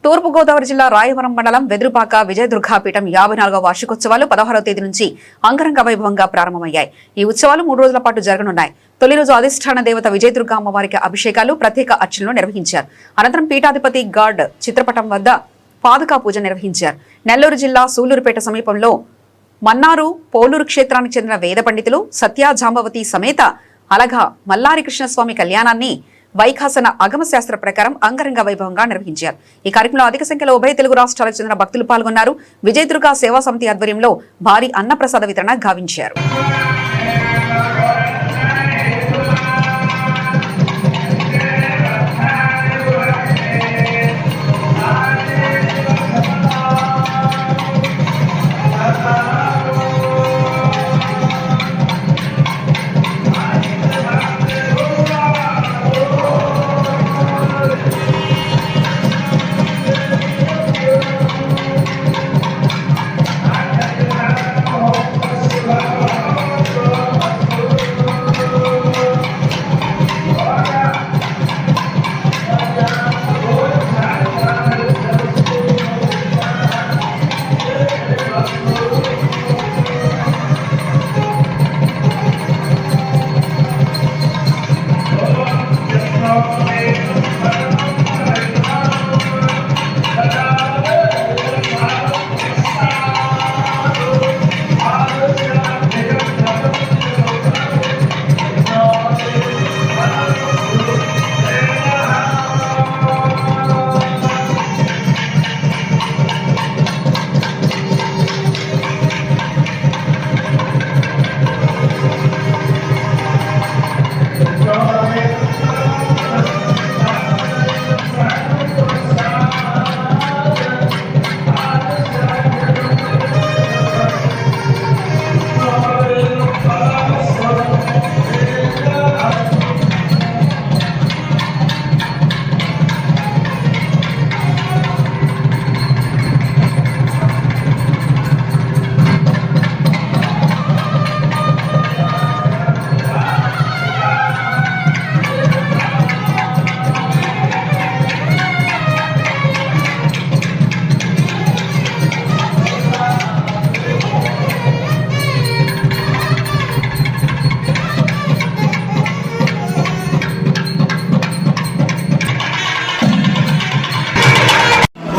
తూర్పు గోదావరి జిల్లా రాయవరం మండలం వెదురుపాక విజయదుర్గా పీఠం 54వ వార్షికోత్సవాలు 16వ తేదీ నుంచి అంగరంగ వైభవంగా ప్రారంభమయ్యాయి. ఈ ఉత్సవాలు 3 రోజుల పాటు జరగనున్నాయి. తొలి రోజు అధిష్టాన దేవత విజయదుర్గా అమ్మవారికి అభిషేకాలు, ప్రత్యేక అర్చనలు నిర్వహించారు. అనంతరం పీఠాధిపతి గాడ్ చిత్రపటం వద్ద పాదుకా పూజ నిర్వహించారు. నెల్లూరు జిల్లా సూళ్లూరుపేట సమీపంలో మన్నారు పోలూరు క్షేత్రానికి చెందిన వేద పండితులు సత్య జాంబవతి సమేత అలగా మల్లారి కృష్ణస్వామి కళ్యాణాన్ని వైఖాసన అగమ శాస్త్ర ప్రకారం అంగరంగ వైభవంగా నిర్వహించారు. ఈ కార్యక్రమంలో అధిక సంఖ్యలో ఉభయ తెలుగు రాష్ట్రాలకు చెందిన భక్తులు పాల్గొన్నారు. విజయదుర్గా సేవా సమితి ఆధ్వర్యంలో భారీ అన్నప్రసాద వితరణ గావించారు.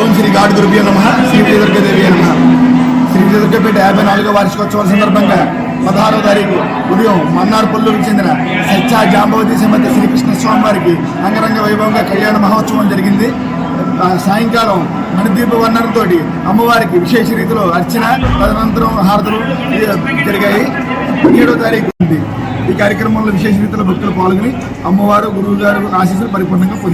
ఓం శ్రీ గాడ్ గురుభ్యో నమః. శ్రీ విజయదుర్గాదేవి నమః. శ్రీ విజయదుర్గాపేట 54వ వార్షికోత్సవాల సందర్భంగా 16వ తారీఖు ఉదయం మన్నార్ పొల్లూరుకు చెందిన సత్య జాంబవతి సమేత శ్రీకృష్ణ స్వామి వారికి అంగరంగ వైభవంగా కళ్యాణ మహోత్సవం జరిగింది. సాయంకాలం మణిదీప వర్ణంతో అమ్మవారికి విశేష రీతిలో అర్చన, తదనంతరం హారతులు జరిగాయి. 17వ తారీఖు ఉంది. ఈ కార్యక్రమంలో విశేష రీతిలో భక్తులు పాల్గొని అమ్మవారు, గురువు గారు ఆశీస్సులు పరిపూర్ణంగా పొందారు.